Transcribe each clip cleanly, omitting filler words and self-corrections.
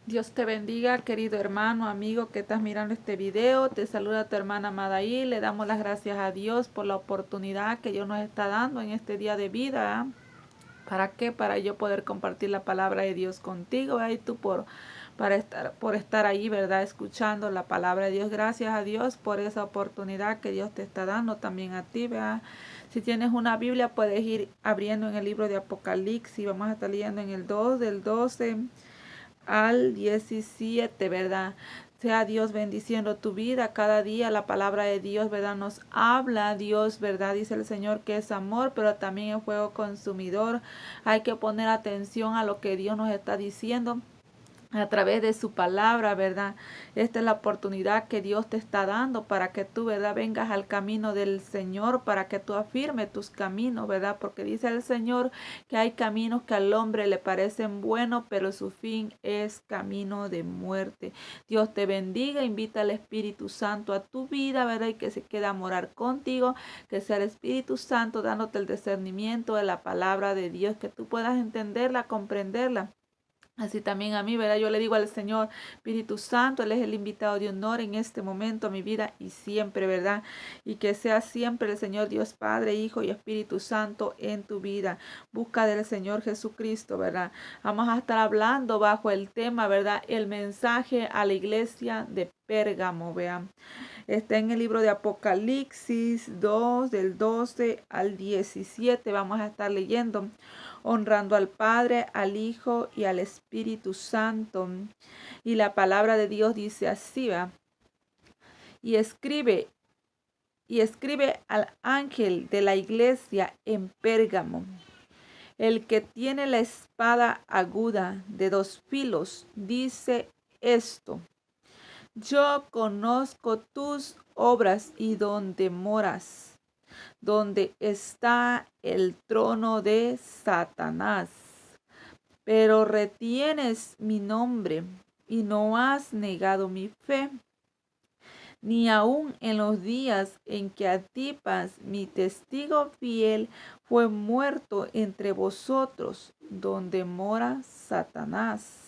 Dios te bendiga, querido hermano, amigo que estás mirando este video. Te saluda tu hermana Madaí. Le damos las gracias a Dios por la oportunidad que Dios nos está dando en este día de vida. ¿Para qué? Para yo poder compartir la palabra de Dios contigo. Y tú por estar ahí, ¿verdad? Escuchando la palabra de Dios. Gracias a Dios por esa oportunidad que Dios te está dando también a ti, ¿verdad? Si tienes una Biblia, puedes ir abriendo en el libro de Apocalipsis. Vamos a estar leyendo en el 2, del 12 al 17, ¿verdad? Sea Dios bendiciendo tu vida cada día. La palabra de Dios, ¿verdad? Nos habla Dios, ¿verdad? Dice el Señor que es amor, pero también es fuego consumidor. Hay que poner atención a lo que Dios nos está diciendo a través de su palabra, ¿verdad? Esta es la oportunidad que Dios te está dando para que tú, ¿verdad? Vengas al camino del Señor, para que tú afirmes tus caminos, ¿verdad? Porque dice el Señor que hay caminos que al hombre le parecen buenos, pero su fin es camino de muerte. Dios te bendiga, invita al Espíritu Santo a tu vida, ¿verdad? Y que se quede a morar contigo, que sea el Espíritu Santo dándote el discernimiento de la palabra de Dios, que tú puedas entenderla, comprenderla. Así también a mí, ¿verdad? Yo le digo al Señor, Espíritu Santo, Él es el invitado de honor en este momento a mi vida y siempre, ¿verdad? Y que sea siempre el Señor Dios Padre, Hijo y Espíritu Santo en tu vida. Busca del Señor Jesucristo, ¿verdad? Vamos a estar hablando bajo el tema, ¿verdad? El mensaje a la iglesia de Pérgamo, vean. Está en el libro de Apocalipsis 2, del 12 al 17. Vamos a estar leyendo, honrando al Padre, al Hijo y al Espíritu Santo. Y la palabra de Dios dice así, ¿va? Y escribe al ángel de la iglesia en Pérgamo, el que tiene la espada aguda de 2 filos, dice esto: yo conozco tus obras y donde moras, donde está el trono de Satanás. Pero retienes mi nombre y no has negado mi fe, ni aun en los días en que Antipas, mi testigo fiel, fue muerto entre vosotros, donde mora Satanás.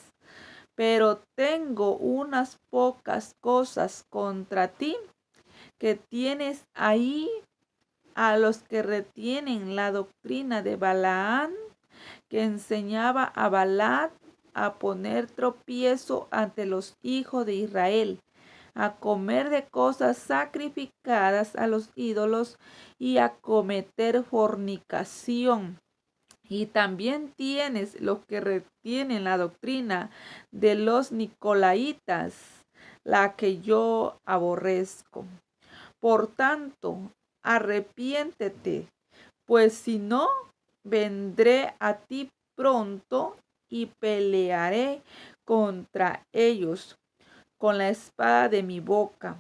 Pero tengo unas pocas cosas contra ti, que tienes ahí a los que retienen la doctrina de Balaán, que enseñaba a Balac a poner tropiezo ante los hijos de Israel, a comer de cosas sacrificadas a los ídolos y a cometer fornicación. Y también tienes los que retienen la doctrina de los Nicolaitas, la que yo aborrezco. Por tanto, arrepiéntete, pues si no, vendré a ti pronto y pelearé contra ellos con la espada de mi boca.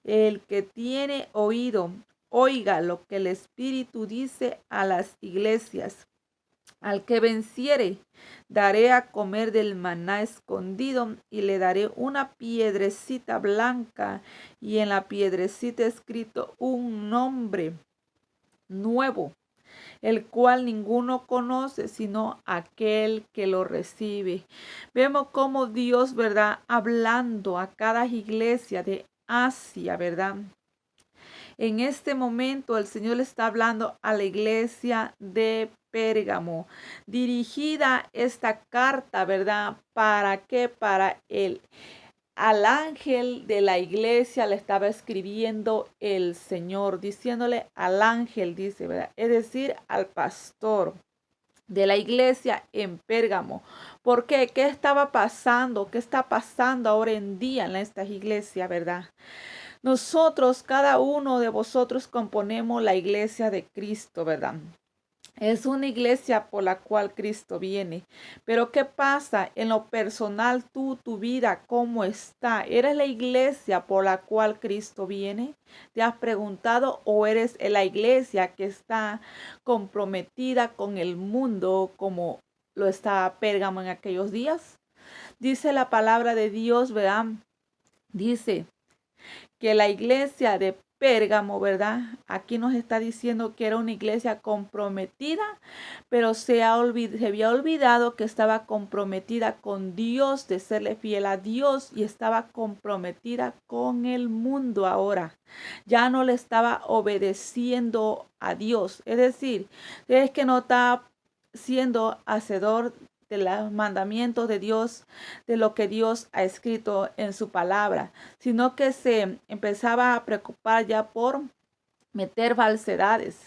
El que tiene oído, oiga lo que el Espíritu dice a las iglesias. Al que venciere, daré a comer del maná escondido y le daré una piedrecita blanca y en la piedrecita escrito un nombre nuevo, el cual ninguno conoce sino aquel que lo recibe. Vemos cómo Dios, ¿verdad? Hablando a cada iglesia de Asia, ¿verdad? En este momento el Señor le está hablando a la iglesia de Pérgamo. Dirigida esta carta, ¿verdad? ¿Para qué? Para él. Al ángel de la iglesia le estaba escribiendo el Señor, diciéndole al ángel, dice, ¿verdad? Es decir, al pastor de la iglesia en Pérgamo. ¿Por qué? ¿Qué estaba pasando? ¿Qué está pasando ahora en día en estas iglesias, verdad? Nosotros, cada uno de vosotros componemos la iglesia de Cristo, ¿verdad? Es una iglesia por la cual Cristo viene. Pero ¿qué pasa en lo personal tu vida, cómo está? ¿Eres la iglesia por la cual Cristo viene? ¿Te has preguntado o eres la iglesia que está comprometida con el mundo como lo estaba Pérgamo en aquellos días? Dice la palabra de Dios, ¿verdad? Dice que la iglesia de Pérgamo, ¿verdad? Aquí nos está diciendo que era una iglesia comprometida, pero se había olvidado que estaba comprometida con Dios, de serle fiel a Dios, y estaba comprometida con el mundo ahora. Ya no le estaba obedeciendo a Dios. Es decir, es que no está siendo hacedor de los mandamientos de Dios, de lo que Dios ha escrito en su palabra, sino que se empezaba a preocupar ya por meter falsedades,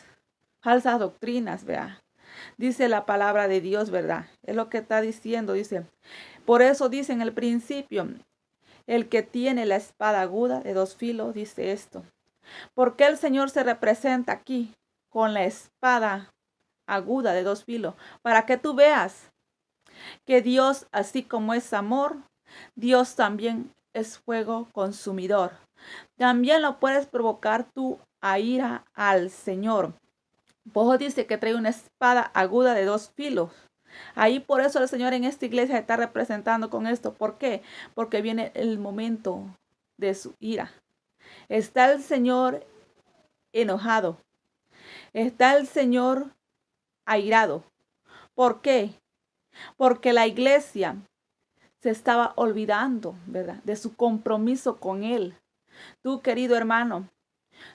falsas doctrinas, ¿verdad? Dice la palabra de Dios, ¿verdad? Es lo que está diciendo, dice. Por eso dice en el principio, el que tiene la espada aguda de dos filos, dice esto. ¿Por qué el Señor se representa aquí con la espada aguda de dos filos? Para que tú veas que Dios, así como es amor, Dios también es fuego consumidor. También lo puedes provocar tú a ira al Señor. Por eso dice que trae una espada aguda de dos filos. Ahí por eso el Señor en esta iglesia está representando con esto. ¿Por qué? Porque viene el momento de su ira. Está el Señor enojado. Está el Señor airado. ¿Por qué? Porque la iglesia se estaba olvidando, ¿verdad?, de su compromiso con Él. Tú, querido hermano,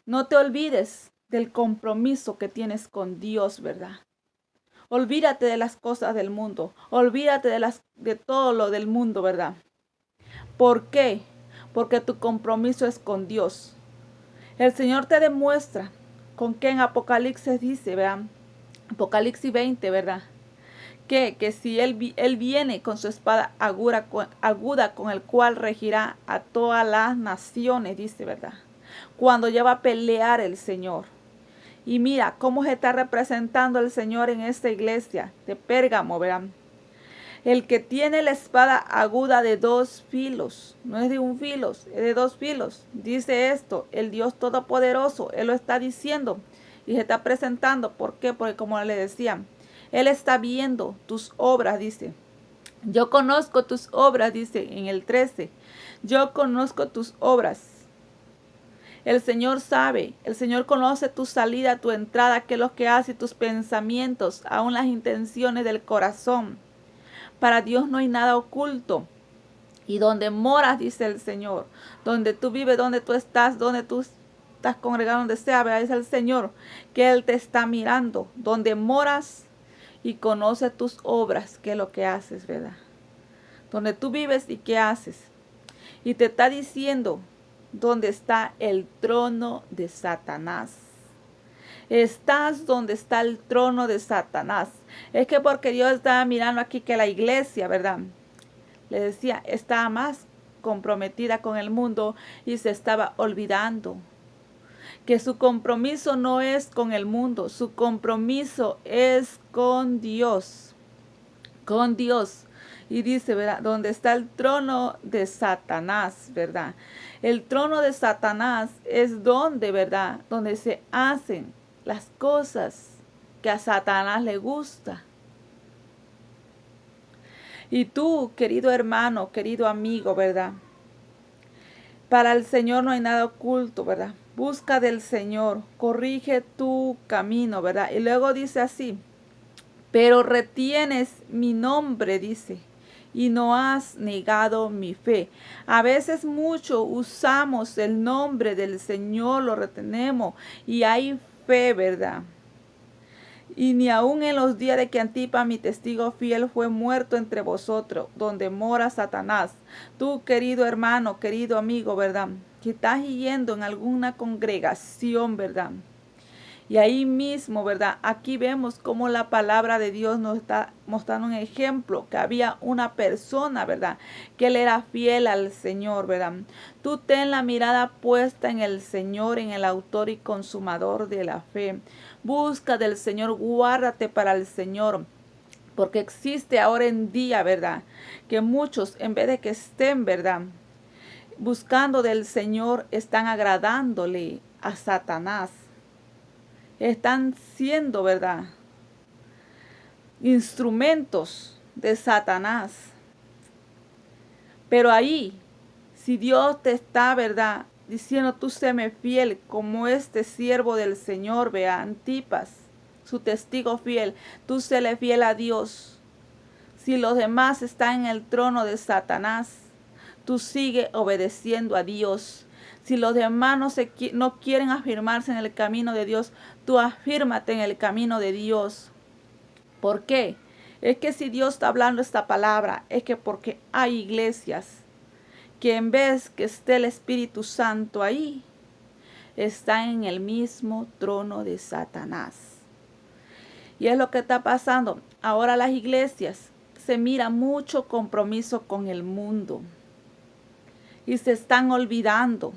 no te olvides del compromiso que tienes con Dios, ¿verdad? Olvídate de las cosas del mundo. Olvídate de todo lo del mundo, ¿verdad? ¿Por qué? Porque tu compromiso es con Dios. El Señor te demuestra con que en Apocalipsis dice, ¿verdad? Apocalipsis 20, ¿verdad? Que si él viene con su espada aguda con el cual regirá a todas las naciones, dice, ¿verdad? Cuando ya va a pelear el Señor. Y mira cómo se está representando el Señor en esta iglesia de Pérgamo, ¿verdad? El que tiene la espada aguda de dos filos, no es de un filo, es de dos filos. Dice esto, el Dios Todopoderoso, Él lo está diciendo y se está presentando. ¿Por qué? Porque como le decía, Él está viendo tus obras, dice. Yo conozco tus obras, dice en el 13. Yo conozco tus obras. El Señor sabe, el Señor conoce tu salida, tu entrada, qué es lo que hace, tus pensamientos, aún las intenciones del corazón. Para Dios no hay nada oculto. Y donde moras, dice el Señor, donde tú vives, donde tú estás congregado, donde sea, ¿verdad? Dice el Señor que Él te está mirando, donde moras y conoce tus obras, qué es lo que haces, ¿verdad? Donde tú vives y qué haces. Y te está diciendo dónde está el trono de Satanás. Estás donde está el trono de Satanás. Es que porque Dios estaba mirando aquí que la iglesia, ¿verdad? Le decía, estaba más comprometida con el mundo y se estaba olvidando que su compromiso no es con el mundo, su compromiso es con Dios. Con Dios. Y dice, ¿verdad? Donde está el trono de Satanás, ¿verdad? El trono de Satanás es donde, ¿verdad? Donde se hacen las cosas que a Satanás le gusta. Y tú, querido hermano, querido amigo, ¿verdad? Para el Señor no hay nada oculto, ¿verdad? Busca del Señor, corrige tu camino, ¿verdad? Y luego dice así, pero retienes mi nombre, dice, y no has negado mi fe. A veces mucho usamos el nombre del Señor, lo retenemos y hay fe, ¿verdad? Y ni aun en los días de que Antipas, mi testigo fiel, fue muerto entre vosotros, donde mora Satanás. Tú, querido hermano, querido amigo, ¿verdad? Que estás yendo en alguna congregación, ¿verdad? Y ahí mismo, ¿verdad? Aquí vemos cómo la palabra de Dios nos está mostrando un ejemplo, que había una persona, ¿verdad? Que él era fiel al Señor, ¿verdad? Tú ten la mirada puesta en el Señor, en el autor y consumador de la fe. Busca del Señor, guárdate para el Señor. Porque existe ahora en día, ¿verdad? Que muchos, en vez de que estén, ¿verdad? Buscando del Señor, están agradándole a Satanás. Están siendo, ¿verdad? Instrumentos de Satanás. Pero ahí, si Dios te está, ¿verdad? diciendo, tú séme fiel como este siervo del Señor, vea, Antipas, su testigo fiel, tú séle fiel a Dios. Si los demás están en el trono de Satanás, tú sigue obedeciendo a Dios. Si los demás no quieren afirmarse en el camino de Dios, tú afírmate en el camino de Dios. ¿Por qué? Es que si Dios está hablando esta palabra, es que porque hay iglesias que en vez que esté el Espíritu Santo ahí, están en el mismo trono de Satanás. Y es lo que está pasando. Ahora las iglesias se mira mucho compromiso con el mundo y se están olvidando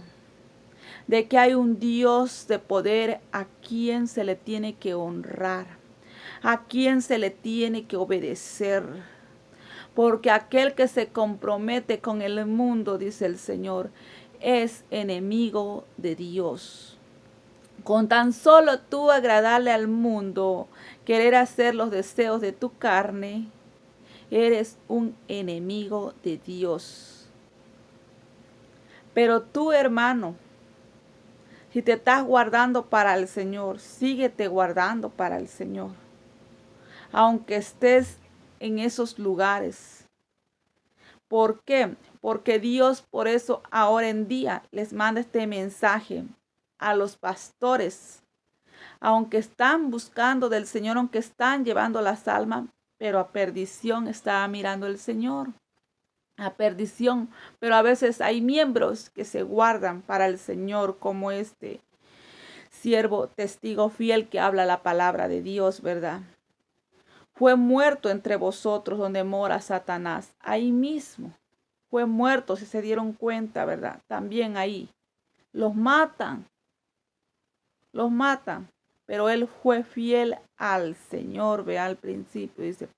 de que hay un Dios de poder a quien se le tiene que honrar, a quien se le tiene que obedecer. Porque aquel que se compromete con el mundo, dice el Señor, es enemigo de Dios. Con tan solo tú agradarle al mundo, querer hacer los deseos de tu carne, eres un enemigo de Dios. Pero tú, hermano, si te estás guardando para el Señor, síguete guardando para el Señor. Aunque estés en esos lugares. ¿Por qué? Porque Dios por eso ahora en día les manda este mensaje a los pastores. Aunque están buscando del Señor, aunque están llevando las almas, pero a perdición está mirando el Señor. A perdición. Pero a veces hay miembros que se guardan para el Señor, como este siervo testigo fiel que habla la palabra de Dios, ¿verdad? Fue muerto entre vosotros donde mora Satanás. Ahí mismo. Fue muerto, si se dieron cuenta, ¿verdad? También ahí. Los matan. Los matan. Pero él fue fiel al Señor, ve al principio. Dice,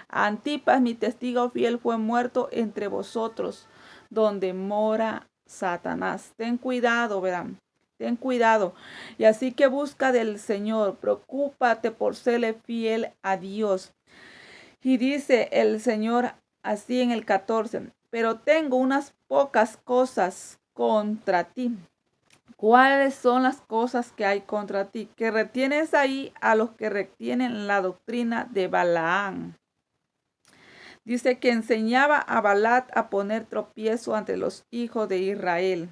Antipas, mi testigo fiel, fue muerto entre vosotros donde mora Satanás. Ten cuidado, verán. Ten cuidado. Y así que busca del Señor. Preocúpate por serle fiel a Dios. Y dice el Señor así en el 14. Pero tengo unas pocas cosas contra ti. ¿Cuáles son las cosas que hay contra ti? Que retienes ahí a los que retienen la doctrina de Balaam. Dice que enseñaba a Balac a poner tropiezo ante los hijos de Israel.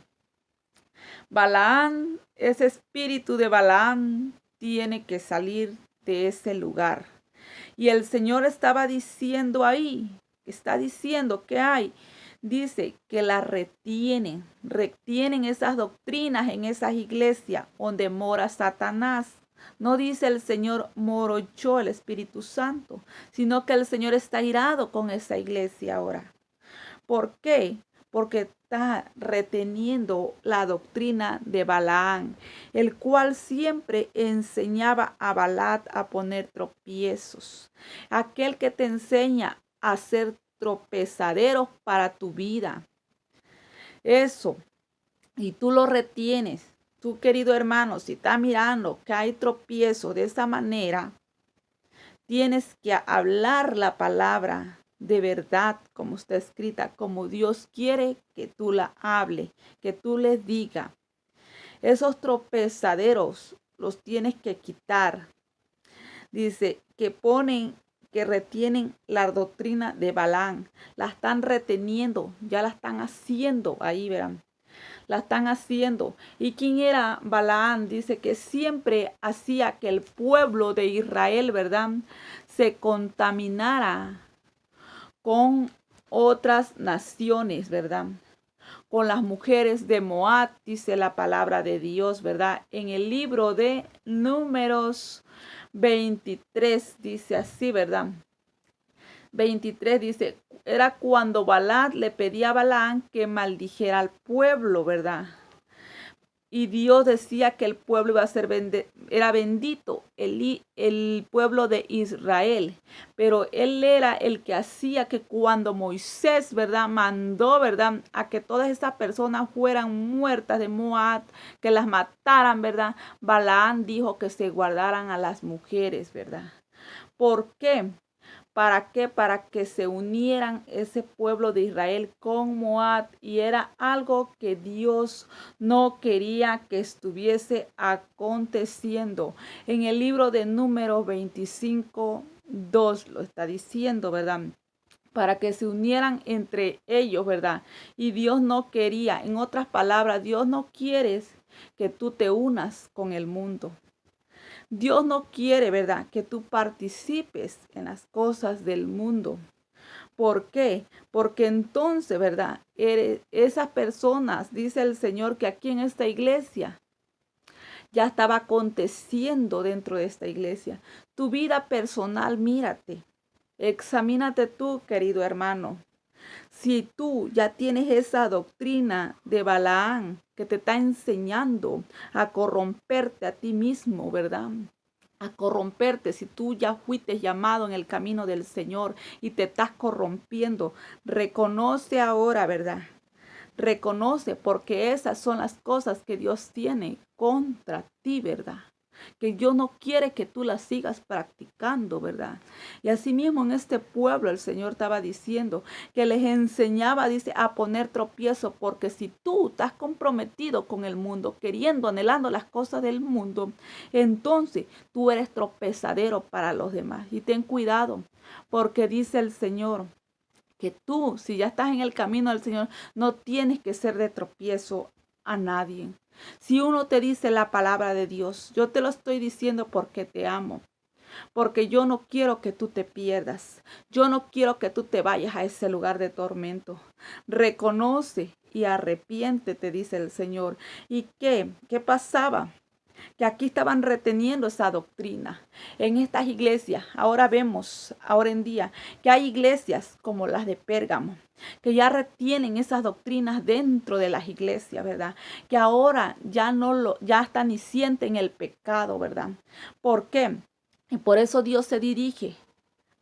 Balaam, ese espíritu de Balaam tiene que salir de ese lugar. Y el Señor estaba diciendo ahí, está diciendo que hay, dice que la retienen esas doctrinas en esas iglesias donde mora Satanás. No dice el Señor moro yo, el Espíritu Santo, sino que el Señor está irado con esa iglesia ahora. ¿Por qué? Porque está reteniendo la doctrina de Balaam, el cual siempre enseñaba a Balac a poner tropiezos. Aquel que te enseña a hacer tropezaderos para tu vida. Eso. Y tú lo retienes. Tú, querido hermano, si estás mirando que hay tropiezos de esa manera, tienes que hablar la palabra de verdad, como está escrita, como Dios quiere que tú la hable, que tú le digas. Esos tropezaderos los tienes que quitar. Dice que retienen la doctrina de Balaam. La están reteniendo, ya la están haciendo, ahí verán. La están haciendo. ¿Y quién era Balaam? Dice que siempre hacía que el pueblo de Israel, ¿verdad?, se contaminara con otras naciones, ¿verdad? Con las mujeres de Moab, dice la palabra de Dios, ¿verdad? En el libro de Números 23, dice así, ¿verdad? 23 dice, era cuando Balac le pedía a Balaam que maldijera al pueblo, ¿verdad? Y Dios decía que el pueblo iba a ser era bendito, el pueblo de Israel. Pero él era el que hacía que cuando Moisés, ¿verdad?, mandó, ¿verdad?, a que todas esas personas fueran muertas de Moab, que las mataran, ¿verdad? Balaam dijo que se guardaran a las mujeres, ¿verdad? ¿Por qué? ¿Para qué? Para que se unieran ese pueblo de Israel con Moab. Y era algo que Dios no quería que estuviese aconteciendo. En el libro de Números 25:2 lo está diciendo, ¿verdad? Para que se unieran entre ellos, ¿verdad? Y Dios no quería, en otras palabras, Dios no quiere que tú te unas con el mundo. Dios no quiere, ¿verdad?, que tú participes en las cosas del mundo. ¿Por qué? Porque entonces, ¿verdad? Esas personas, dice el Señor, que aquí en esta iglesia ya estaba aconteciendo dentro de esta iglesia. Tu vida personal, mírate. Examínate tú, querido hermano. Si tú ya tienes esa doctrina de Balaán que te está enseñando a corromperte a ti mismo, ¿verdad? A corromperte, si tú ya fuiste llamado en el camino del Señor y te estás corrompiendo, reconoce ahora, ¿verdad? Reconoce, porque esas son las cosas que Dios tiene contra ti, ¿verdad? Que Dios no quiere que tú las sigas practicando, ¿verdad? Y asimismo en este pueblo el Señor estaba diciendo que les enseñaba, dice, a poner tropiezo, porque si tú estás comprometido con el mundo, queriendo, anhelando las cosas del mundo, entonces tú eres tropezadero para los demás. Y ten cuidado, porque dice el Señor que tú, si ya estás en el camino del Señor, no tienes que ser de tropiezo a nadie. Si uno te dice la palabra de Dios, yo te lo estoy diciendo porque te amo, porque yo no quiero que tú te pierdas. Yo no quiero que tú te vayas a ese lugar de tormento. Reconoce y arrepiéntete, dice el Señor. ¿Y qué? ¿Qué pasaba? Que aquí estaban reteniendo esa doctrina. En estas iglesias, ahora vemos, ahora en día, que hay iglesias como las de Pérgamo, que ya retienen esas doctrinas dentro de las iglesias, ¿verdad? Que ahora ya hasta ni sienten el pecado, ¿verdad? ¿Por qué? Y por eso Dios se dirige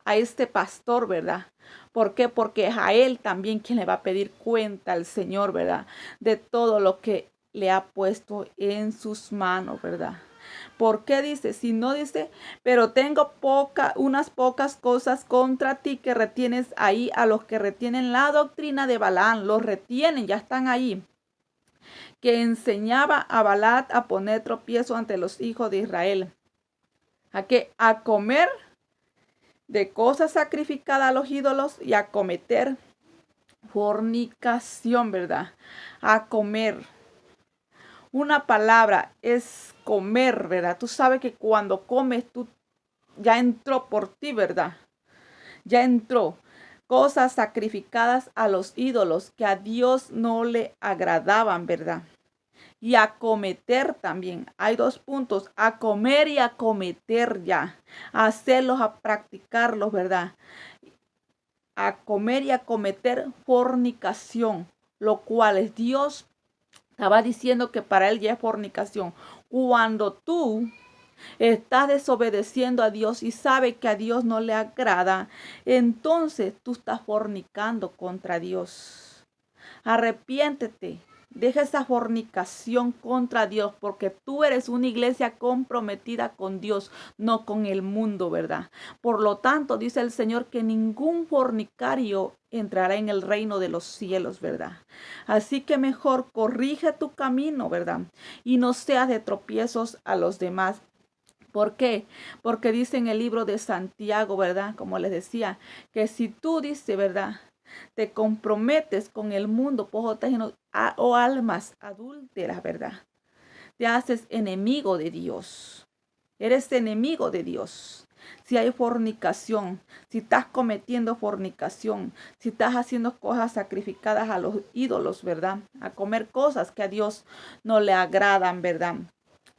a este pastor, ¿verdad? ¿Por qué? Porque es a él también quien le va a pedir cuenta al Señor, ¿verdad? De todo lo que le ha puesto en sus manos, ¿verdad? ¿Por qué dice? Si no dice, pero tengo unas pocas cosas contra ti, que retienes ahí a los que retienen la doctrina de Balaam, los retienen, ya están ahí, que enseñaba a Balaam a poner tropiezo ante los hijos de Israel. ¿A qué? A comer de cosas sacrificadas a los ídolos y a cometer fornicación, ¿verdad? A comer. Una palabra es comer, ¿verdad? Tú sabes que cuando comes, tú ya entró por ti, ¿verdad? Ya entró. Cosas sacrificadas a los ídolos que a Dios no le agradaban, ¿verdad? Y a cometer también. Hay dos puntos, a comer y a cometer ya. A hacerlos, a practicarlos, ¿verdad? A comer y a cometer fornicación, lo cual es Dios estaba diciendo que para él ya es fornicación. Cuando tú estás desobedeciendo a Dios y sabes que a Dios no le agrada, entonces tú estás fornicando contra Dios. Arrepiéntete. Deja esa fornicación contra Dios, porque tú eres una iglesia comprometida con Dios, no con el mundo, ¿verdad? Por lo tanto, dice el Señor que ningún fornicario entrará en el reino de los cielos, ¿verdad? Así que mejor corrige tu camino, ¿verdad? Y no seas de tropiezos a los demás. ¿Por qué? Porque dice en el libro de Santiago, ¿verdad? Como les decía, que si tú dices, ¿verdad?, te comprometes con el mundo, o almas adúlteras, ¿verdad? Te haces enemigo de Dios. Eres enemigo de Dios. Si hay fornicación, si estás cometiendo fornicación, si estás haciendo cosas sacrificadas a los ídolos, ¿verdad? A comer cosas que a Dios no le agradan, ¿verdad?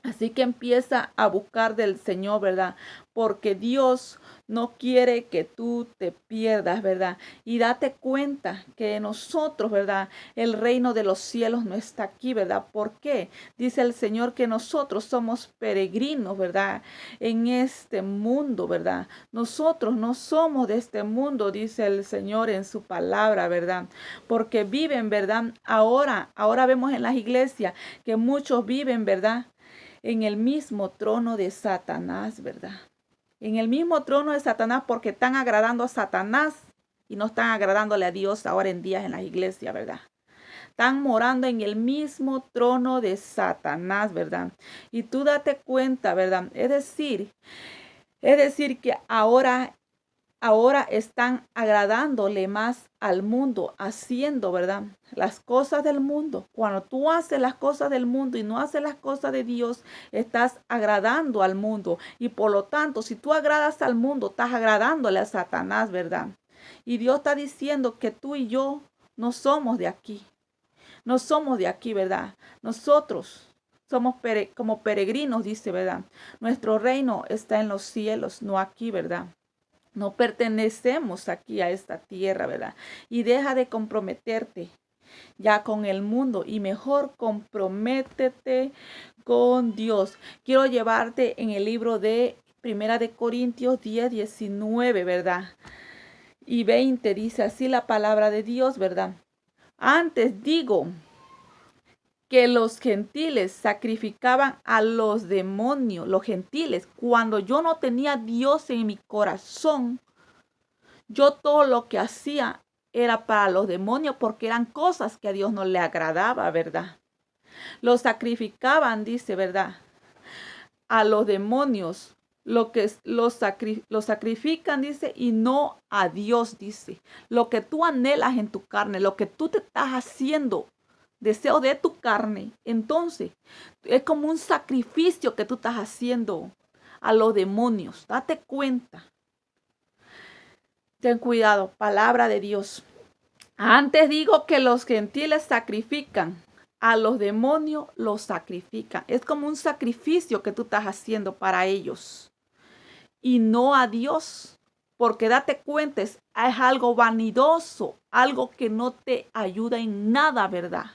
Así que empieza a buscar del Señor, ¿verdad? Porque Dios no quiere que tú te pierdas, ¿verdad? Y date cuenta que nosotros, ¿verdad?, el reino de los cielos no está aquí, ¿verdad? ¿Por qué? Dice el Señor que nosotros somos peregrinos, ¿verdad?, en este mundo, ¿verdad? Nosotros no somos de este mundo, dice el Señor en su palabra, ¿verdad? Porque viven, ¿verdad? Ahora vemos en las iglesias que muchos viven, ¿verdad?, en el mismo trono de Satanás, ¿verdad? en el mismo trono de Satanás porque están agradando a Satanás y no están agradándole a Dios ahora en día en las iglesias, ¿verdad? Están morando en el mismo trono de Satanás, ¿verdad? Y tú date cuenta, ¿verdad? Es decir que ahora están agradándole más al mundo, haciendo, ¿verdad? Las cosas del mundo. Cuando tú haces las cosas del mundo y no haces las cosas de Dios, estás agradando al mundo. Y por lo tanto, si tú agradas al mundo, estás agradándole a Satanás, ¿verdad? Y Dios está diciendo que tú y yo no somos de aquí. No somos de aquí, ¿verdad? Nosotros somos como peregrinos, dice, ¿verdad? Nuestro reino está en los cielos, no aquí, ¿verdad? No pertenecemos aquí a esta tierra, ¿verdad? Y deja de comprometerte ya con el mundo y mejor comprométete con Dios. Quiero llevarte en el libro de Primera de Corintios 10, 19, ¿verdad? Y 20 dice así la palabra de Dios, ¿verdad? Antes digo que los gentiles sacrificaban a los demonios, los gentiles, cuando yo no tenía Dios en mi corazón. Yo todo lo que hacía era para los demonios porque eran cosas que a Dios no le agradaba, ¿verdad? Los sacrificaban, dice, ¿verdad? A los demonios, lo que los sacrifican, dice, y no a Dios, dice. Lo que tú anhelas en tu carne, lo que tú te estás haciendo, deseo de tu carne, entonces es como un sacrificio que tú estás haciendo a los demonios. Date cuenta. Ten cuidado, palabra de Dios. Antes digo que los gentiles sacrifican, a los demonios los sacrifican. Es como un sacrificio que tú estás haciendo para ellos y no a Dios. Porque date cuenta, es algo vanidoso, algo que no te ayuda en nada, ¿verdad?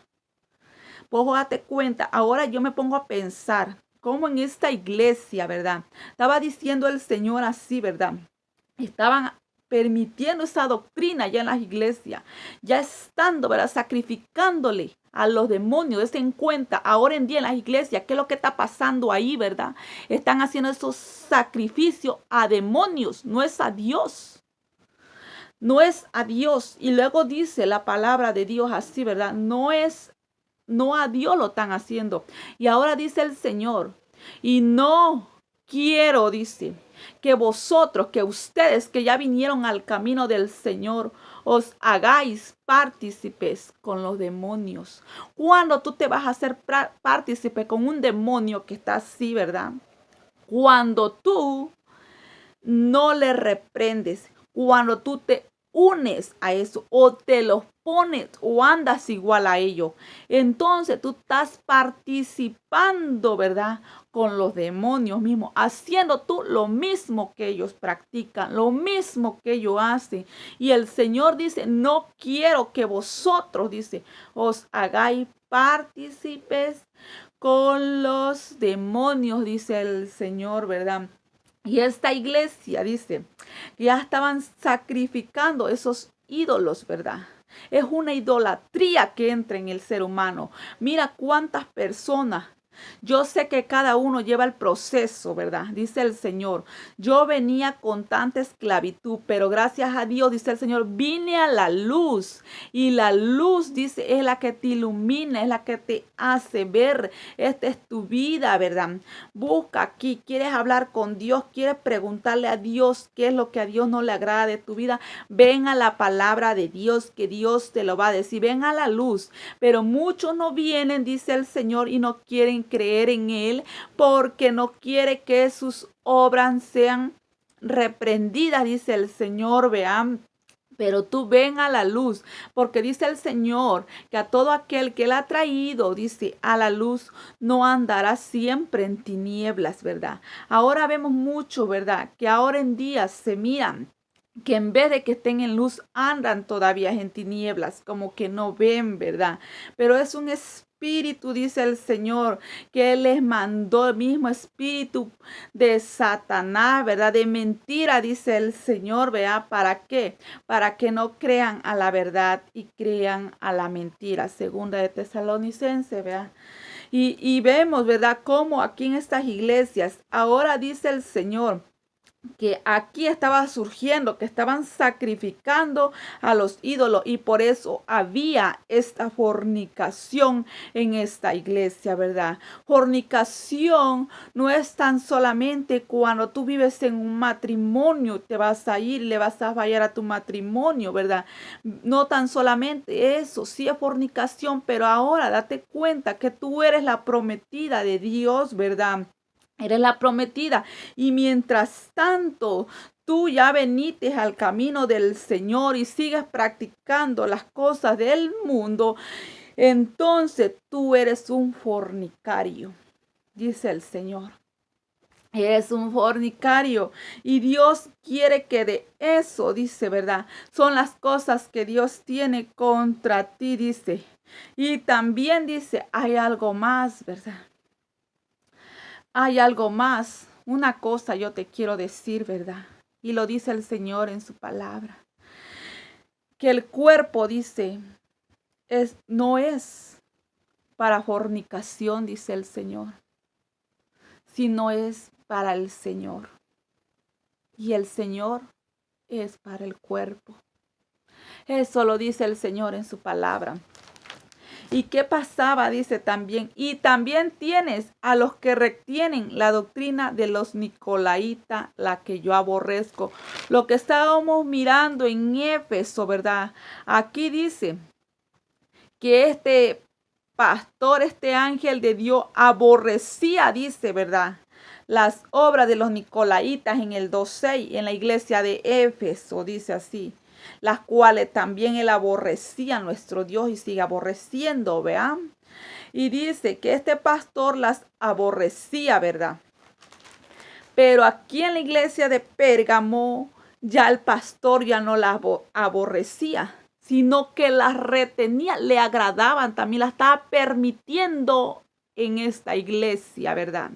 Pues date cuenta, ahora yo me pongo a pensar cómo en esta iglesia, ¿verdad? Estaba diciendo el Señor así, ¿verdad? Estaban permitiendo esa doctrina ya en las iglesias, ya estando, ¿verdad? Sacrificándole a los demonios. Des en cuenta, ahora en día en las iglesias, ¿qué es lo que está pasando ahí, verdad? Están haciendo esos sacrificios a demonios, no es a Dios. No es a Dios. Y luego dice la palabra de Dios así, ¿verdad? No a Dios lo están haciendo. Y ahora dice el Señor, y no quiero, dice, que vosotros, que ustedes que ya vinieron al camino del Señor, os hagáis partícipes con los demonios. Cuando tú te vas a hacer partícipe con un demonio que está así, ¿verdad? Cuando tú no le reprendes, cuando tú te unes a eso o te los pones o andas igual a ello, entonces tú estás participando, ¿verdad? Con los demonios mismos, haciendo tú lo mismo que ellos practican, lo mismo que ellos hacen. Y el Señor dice, no quiero que vosotros, dice, os hagáis partícipes con los demonios, dice el Señor, ¿verdad? Y esta iglesia dice, ya estaban sacrificando esos ídolos, ¿verdad? Es una idolatría que entra en el ser humano. Mira cuántas personas. Yo sé que cada uno lleva el proceso, ¿verdad? Dice el Señor. Yo venía con tanta esclavitud, pero gracias a Dios, dice el Señor, vine a la luz. Y la luz, dice, es la que te ilumina, es la que te hace ver. Esta es tu vida, ¿verdad? Busca aquí, quieres hablar con Dios, quieres preguntarle a Dios qué es lo que a Dios no le agrada de tu vida. Ven a la palabra de Dios, que Dios te lo va a decir. Ven a la luz. Pero muchos no vienen, dice el Señor, y no quieren creer en Él porque no quiere que sus obras sean reprendidas, dice el Señor, vean. Pero tú ven a la luz, porque dice el Señor que a todo aquel que Él ha traído, dice, a la luz, no andará siempre en tinieblas, ¿verdad? Ahora vemos mucho, ¿verdad? Que ahora en día se miran que en vez de que estén en luz, andan todavía en tinieblas, como que no ven, ¿verdad? Pero es un espíritu, dice el Señor, que Él les mandó, el mismo espíritu de Satanás, ¿verdad? De mentira, dice el Señor, ¿verdad? ¿Para qué? Para que no crean a la verdad y crean a la mentira. Segunda de Tesalonicenses, ¿verdad? Y vemos, ¿verdad? Cómo aquí en estas iglesias, ahora dice el Señor, que aquí estaba surgiendo, que estaban sacrificando a los ídolos y por eso había esta fornicación en esta iglesia, ¿verdad? Fornicación no es tan solamente cuando tú vives en un matrimonio, te vas a ir, le vas a fallar a tu matrimonio, ¿verdad? No tan solamente eso, sí es fornicación, pero ahora date cuenta que tú eres la prometida de Dios, ¿verdad? Eres la prometida. Y mientras tanto, tú ya veniste al camino del Señor y sigues practicando las cosas del mundo, entonces tú eres un fornicario, dice el Señor. Eres un fornicario y Dios quiere que de eso, dice, ¿verdad? Son las cosas que Dios tiene contra ti, dice. Y también dice, hay algo más, ¿verdad? Hay algo más. Una cosa yo te quiero decir, ¿verdad? Y lo dice el Señor en su palabra. Que el cuerpo, dice, no es para fornicación, dice el Señor, sino es para el Señor. Y el Señor es para el cuerpo. Eso lo dice el Señor en su palabra. ¿Y qué pasaba? Dice también. Y también tienes a los que retienen la doctrina de los nicolaítas, la que yo aborrezco. Lo que estábamos mirando en Éfeso, ¿verdad? Aquí dice que este pastor, este ángel de Dios aborrecía, dice, ¿verdad? Las obras de los nicolaítas en el 2:6, en la iglesia de Éfeso, dice así. Las cuales también él aborrecía a nuestro Dios y sigue aborreciendo, vean. Y dice que este pastor las aborrecía, ¿verdad? Pero aquí en la iglesia de Pérgamo, ya el pastor ya no las aborrecía, sino que las retenía, le agradaban, también las estaba permitiendo en esta iglesia, ¿verdad?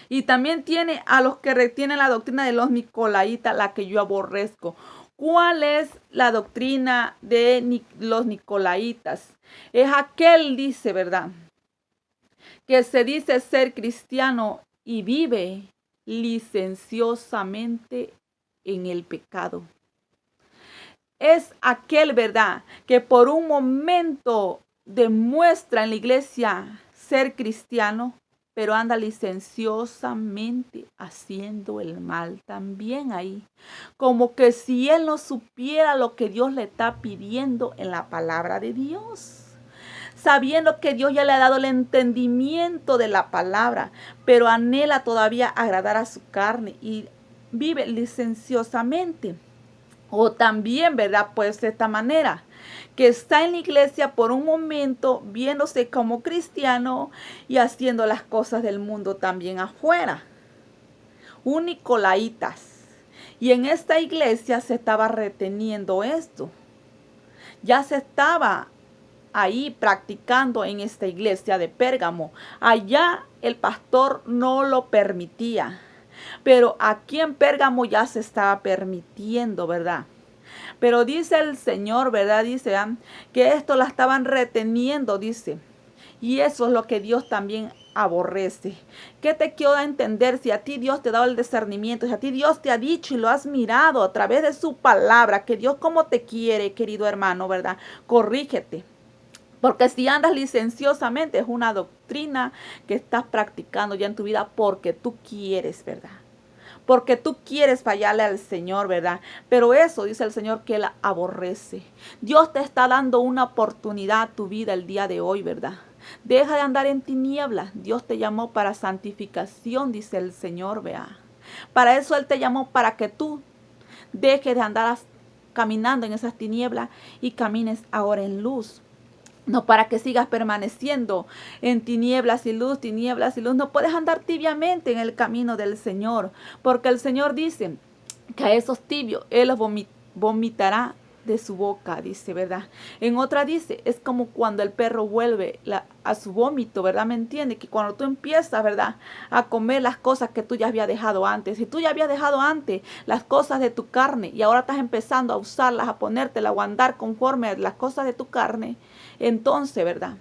Y también tiene a los que retienen la doctrina de los nicolaítas, la que yo aborrezco. ¿Cuál es la doctrina de los nicolaítas? Es aquel, dice, ¿verdad?, que se dice ser cristiano y vive licenciosamente en el pecado. Es aquel, ¿verdad?, que por un momento demuestra en la iglesia ser cristiano, pero anda licenciosamente haciendo el mal también ahí. Como que si él no supiera lo que Dios le está pidiendo en la palabra de Dios. Sabiendo que Dios ya le ha dado el entendimiento de la palabra, pero anhela todavía agradar a su carne y vive licenciosamente. O también, ¿verdad? Pues de esta manera, que está en la iglesia por un momento viéndose como cristiano y haciendo las cosas del mundo también afuera. Un nicolaítas. Y en esta iglesia se estaba reteniendo esto. Ya se estaba ahí practicando en esta iglesia de Pérgamo. Allá el pastor no lo permitía. Pero aquí en Pérgamo ya se estaba permitiendo, ¿verdad? Pero dice el Señor, ¿verdad? Dice que esto la estaban reteniendo, dice. Y eso es lo que Dios también aborrece. ¿Qué te quiero entender? Si a ti Dios te ha dado el discernimiento, si a ti Dios te ha dicho y lo has mirado a través de su palabra, que Dios como te quiere, querido hermano, ¿verdad? Corrígete. Porque si andas licenciosamente es una doctrina que estás practicando ya en tu vida porque tú quieres, ¿verdad? Porque tú quieres fallarle al Señor, ¿verdad? Pero eso dice el Señor que Él aborrece. Dios te está dando una oportunidad a tu vida el día de hoy, ¿verdad? Deja de andar en tinieblas. Dios te llamó para santificación, dice el Señor, ¿verdad? Para eso Él te llamó, para que tú dejes de andar caminando en esas tinieblas y camines ahora en luz. No para que sigas permaneciendo en tinieblas y luz, tinieblas y luz. No puedes andar tibiamente en el camino del Señor. Porque el Señor dice que a esos tibios Él los vomitará de su boca, dice, ¿verdad? En otra dice, es como cuando el perro vuelve a su vómito, ¿verdad? ¿Me entiendes? Que cuando tú empiezas, ¿verdad?, a comer las cosas que tú ya habías dejado antes. Si tú ya habías dejado antes las cosas de tu carne y ahora estás empezando a usarlas, a ponértelas o a andar conforme a las cosas de tu carne, entonces, ¿verdad?,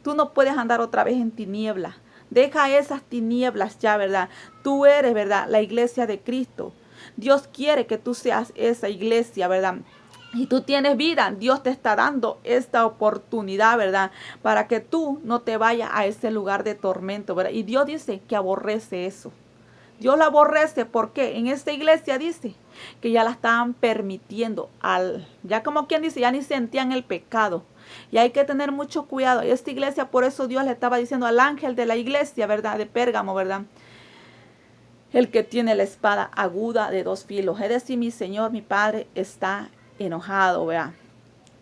tú no puedes andar otra vez en tiniebla. Deja esas tinieblas ya, ¿verdad? Tú eres, ¿verdad?, la iglesia de Cristo. Dios quiere que tú seas esa iglesia, ¿verdad? Y tú tienes vida, Dios te está dando esta oportunidad, ¿verdad? Para que tú no te vayas a ese lugar de tormento, ¿verdad? Y Dios dice que aborrece eso. Dios la aborrece porque en esta iglesia dice que ya la estaban permitiendo, ya como quien dice, ya ni sentían el pecado. Y hay que tener mucho cuidado. Esta iglesia, por eso Dios le estaba diciendo al ángel de la iglesia, ¿verdad?, de Pérgamo, ¿verdad?, el que tiene la espada aguda de dos filos. Es decir, mi Señor, mi Padre, está enojado, ¿verdad?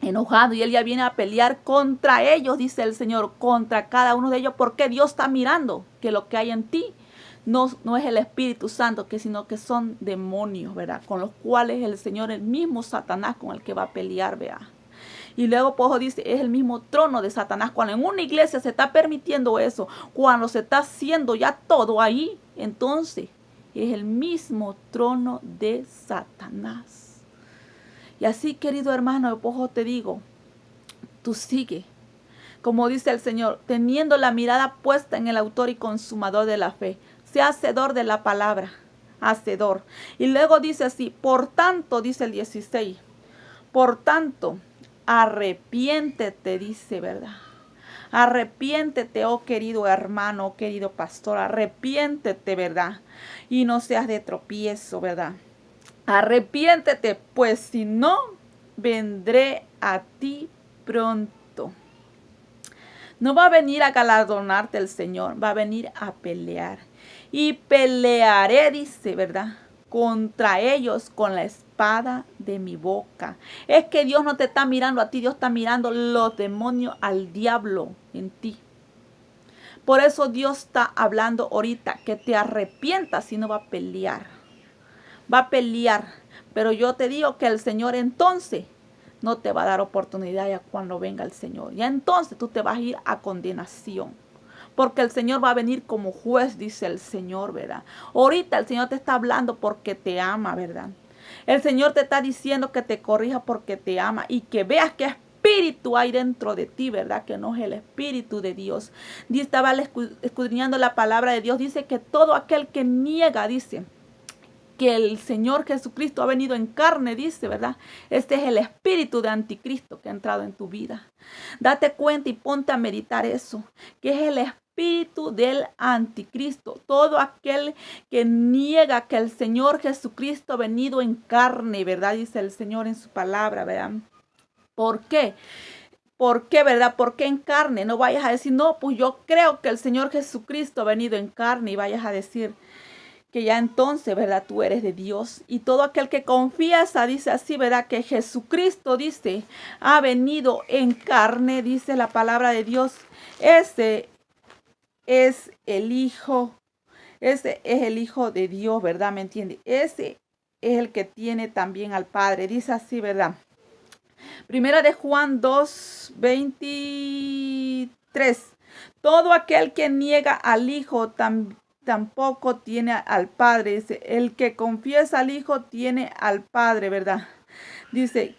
Enojado, y Él ya viene a pelear contra ellos, dice el Señor, contra cada uno de ellos, porque Dios está mirando que lo que hay en ti no es el Espíritu Santo, sino que son demonios, ¿verdad?, con los cuales el Señor, el mismo Satanás con el que va a pelear, ¿verdad? Y luego Pojo dice, es el mismo trono de Satanás. Cuando en una iglesia se está permitiendo eso, cuando se está haciendo ya todo ahí, entonces es el mismo trono de Satanás. Y así, querido hermano, Pojo, te digo, tú sigue, como dice el Señor, teniendo la mirada puesta en el autor y consumador de la fe. Sea hacedor de la palabra, hacedor. Y luego dice así, por tanto, dice el 16, por tanto, arrepiéntete, dice, ¿verdad? Arrepiéntete, oh querido hermano, oh querido pastor, arrepiéntete, ¿verdad? Y no seas de tropiezo, ¿verdad? Arrepiéntete, pues si no, vendré a ti pronto. No va a venir a galardonarte el Señor, va a venir a pelear. Y pelearé, dice, ¿verdad?, contra ellos con la espada de mi boca. Es que Dios no te está mirando a ti, Dios está mirando los demonios, al diablo en ti. Por eso Dios está hablando ahorita que te arrepientas, si no va a pelear. Va a pelear, pero yo te digo que el Señor entonces no te va a dar oportunidad ya cuando venga el Señor. Ya entonces tú te vas a ir a condenación. Porque el Señor va a venir como juez, dice el Señor, ¿verdad? Ahorita el Señor te está hablando porque te ama, ¿verdad? El Señor te está diciendo que te corrija porque te ama y que veas qué espíritu hay dentro de ti, ¿verdad? Que no es el espíritu de Dios. Dice, estaba escudriñando la palabra de Dios. Dice que todo aquel que niega, dice, que el Señor Jesucristo ha venido en carne, dice, ¿verdad? Este es el espíritu de anticristo que ha entrado en tu vida. Date cuenta y ponte a meditar eso, que es el espíritu del anticristo. Todo aquel que niega que el Señor Jesucristo ha venido en carne, ¿verdad? Dice el Señor en su palabra, ¿verdad? ¿Por qué? ¿Por qué, verdad? ¿Por qué en carne? No vayas a decir, no, pues yo creo que el Señor Jesucristo ha venido en carne, y vayas a decir que ya entonces, ¿verdad?, tú eres de Dios. Y todo aquel que confiesa, dice así, ¿verdad?, que Jesucristo, dice, ha venido en carne, dice la palabra de Dios. Ese es el Hijo de Dios, ¿verdad? ¿Me entiende? Ese es el que tiene también al Padre. Dice así, ¿verdad? Primera de Juan 2:23. Todo aquel que niega al Hijo tampoco tiene al Padre. Dice, el que confiesa al Hijo tiene al Padre, ¿verdad? Dice,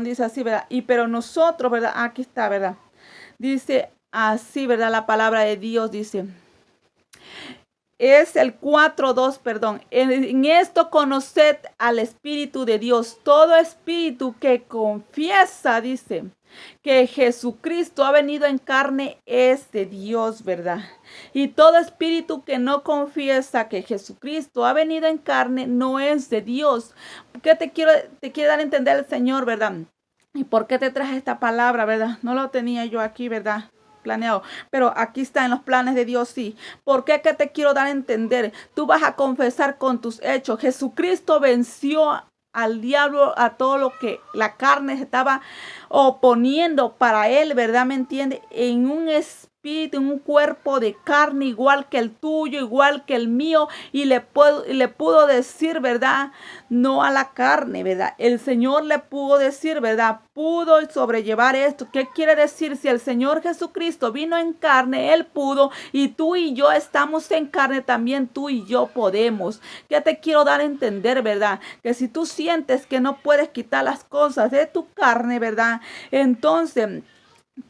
dice así, ¿verdad? Pero nosotros, ¿verdad? Aquí está, ¿verdad? Dice así, ¿verdad? La palabra de Dios dice, es el 4:2, perdón. En esto conoced al Espíritu de Dios. Todo espíritu que confiesa, dice, que Jesucristo ha venido en carne es de Dios, ¿verdad? Y todo espíritu que no confiesa que Jesucristo ha venido en carne no es de Dios. ¿Qué te quiere dar a entender el Señor, verdad? ¿Y por qué te traje esta palabra, verdad? No lo tenía yo aquí, ¿verdad?, planeado, pero aquí está en los planes de Dios, sí. ¿Por qué? ¿Qué te quiero dar a entender? Tú vas a confesar con tus hechos. Jesucristo venció al diablo, a todo lo que la carne se estaba oponiendo para él, ¿verdad? ¿Me entiende? En un espíritu, en un cuerpo de carne igual que el tuyo, igual que el mío, y le pudo decir, ¿verdad?, no a la carne, ¿verdad? El Señor le pudo decir, ¿verdad?, pudo sobrellevar esto. ¿Qué quiere decir? Si el Señor Jesucristo vino en carne, Él pudo, y tú y yo estamos en carne, también tú y yo podemos. ¿Qué te quiero dar a entender, verdad? Que si tú sientes que no puedes quitar las cosas de tu carne, ¿verdad?, entonces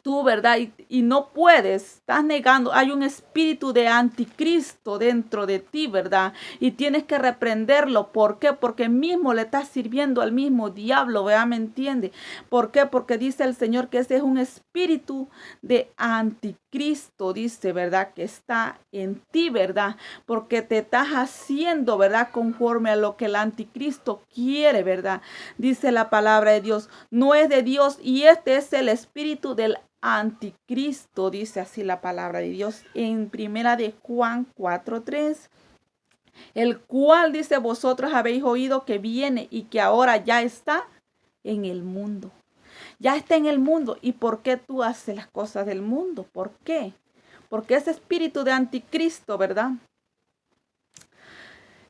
tú, ¿verdad? Y no puedes, estás negando, hay un espíritu de anticristo dentro de ti, ¿verdad? Y tienes que reprenderlo. ¿Por qué? Porque mismo le estás sirviendo al mismo diablo, ¿verdad? ¿Me entiende? ¿Por qué? Porque dice el Señor que ese es un espíritu de anticristo, dice, ¿verdad? Que está en ti, ¿verdad? Porque te estás haciendo, ¿verdad? Conforme a lo que el anticristo quiere, ¿verdad? Dice la palabra de Dios, no es de Dios, y este es el espíritu del anticristo, dice así la palabra de Dios en primera de Juan 4:3, el cual dice, vosotros habéis oído que viene y que ahora ya está en el mundo. Ya está en el mundo. ¿Y por qué tú haces las cosas del mundo? ¿Por qué? Porque ese espíritu de anticristo, ¿verdad?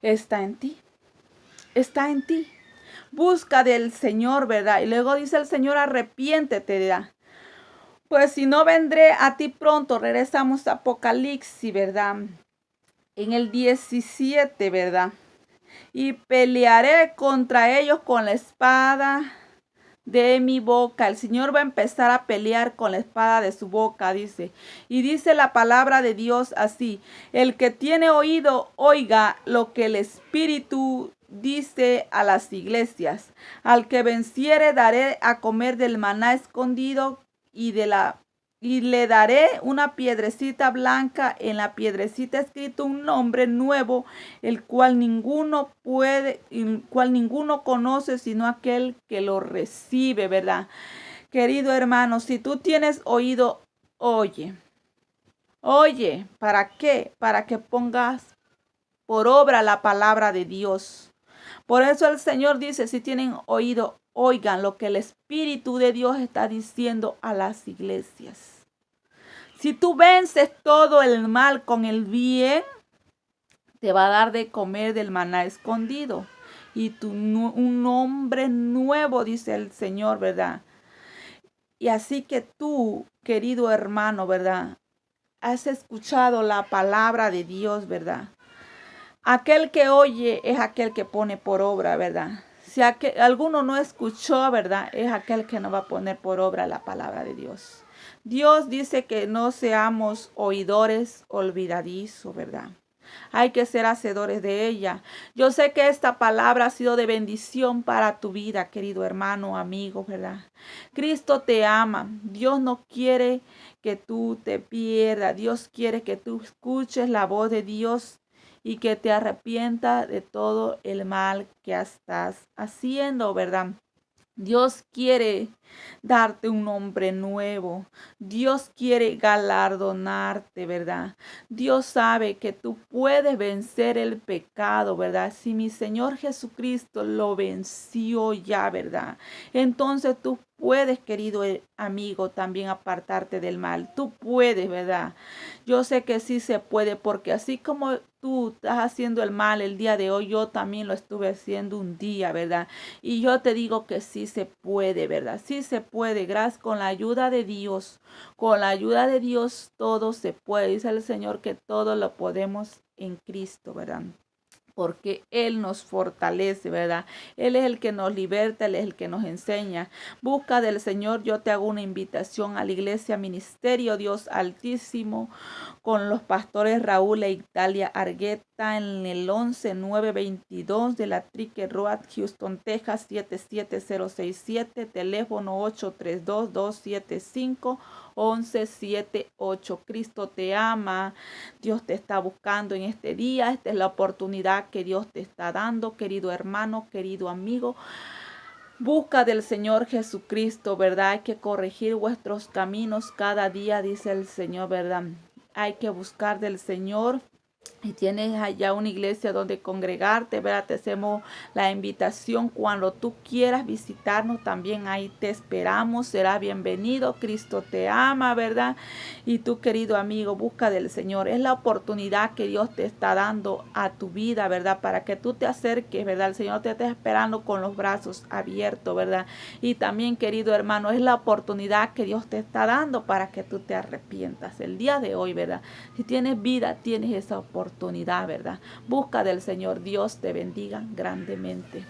Está en ti. Está en ti. Busca del Señor, ¿verdad? Y luego dice el Señor, arrepiéntete, ¿verdad? Pues si no vendré a ti pronto, regresamos a Apocalipsis, ¿verdad? En el 17, ¿verdad? Y pelearé contra ellos con la espada de mi boca. El Señor va a empezar a pelear con la espada de su boca, dice. Y dice la palabra de Dios así, el que tiene oído, oiga lo que el Espíritu dice a las iglesias. Al que venciere daré a comer del maná escondido y le daré una piedrecita blanca, en la piedrecita escrito un nombre nuevo, el cual ninguno conoce sino aquel que lo recibe, ¿verdad? Querido hermano, si tú tienes oído, oye. Oye, ¿para qué? Para que pongas por obra la palabra de Dios. Por eso el Señor dice, si tienen oído, oigan lo que el Espíritu de Dios está diciendo a las iglesias. Si tú vences todo el mal con el bien, te va a dar de comer del maná escondido. Y un nombre nuevo, dice el Señor, ¿verdad? Y así que tú, querido hermano, ¿verdad? Has escuchado la palabra de Dios, ¿verdad? Aquel que oye es aquel que pone por obra, ¿verdad? Si alguno no escuchó, ¿verdad? Es aquel que no va a poner por obra la palabra de Dios. Dios dice que no seamos oidores olvidadizos, ¿verdad? Hay que ser hacedores de ella. Yo sé que esta palabra ha sido de bendición para tu vida, querido hermano, amigo, ¿verdad? Cristo te ama. Dios no quiere que tú te pierdas. Dios quiere que tú escuches la voz de Dios y que te arrepientas de todo el mal que estás haciendo, ¿verdad? Dios quiere darte un nombre nuevo. Dios quiere galardonarte, ¿verdad? Dios sabe que tú puedes vencer el pecado, ¿verdad? Si mi Señor Jesucristo lo venció ya, ¿verdad? Entonces tú puedes, querido amigo, también apartarte del mal. Tú puedes, ¿verdad? Yo sé que sí se puede, porque así como tú estás haciendo el mal el día de hoy, yo también lo estuve haciendo un día, ¿verdad? Y yo te digo que sí se puede, ¿verdad? Sí se puede, gracias, con la ayuda de Dios. Con la ayuda de Dios todo se puede. Dice el Señor que todo lo podemos en Cristo, ¿verdad? Porque Él nos fortalece, ¿verdad? Él es el que nos liberta, Él es el que nos enseña. Busca del Señor. Yo te hago una invitación a la iglesia Ministerio Dios Altísimo con los pastores Raúl e Italia Argueta en el 11922 de la Trique Road, Houston, Texas 77067, teléfono 832-275-1178. Cristo te ama, Dios te está buscando en este día. Esta es la oportunidad que Dios te está dando, querido hermano, querido amigo. Busca del Señor Jesucristo, ¿verdad? Hay que corregir vuestros caminos cada día, dice el Señor, ¿verdad? Hay que buscar del Señor. Y tienes allá una iglesia donde congregarte, ¿verdad? Te hacemos la invitación cuando tú quieras visitarnos, también ahí te esperamos, será bienvenido. Cristo te ama, ¿verdad? Y tú, querido amigo, busca del Señor. Es la oportunidad que Dios te está dando a tu vida, ¿verdad? Para que tú te acerques, ¿verdad? El Señor te está esperando con los brazos abiertos, ¿verdad? Y también, querido hermano, es la oportunidad que Dios te está dando para que tú te arrepientas el día de hoy, ¿verdad? Si tienes vida, tienes esa oportunidad, ¿verdad? Busca del Señor. Dios te bendiga grandemente.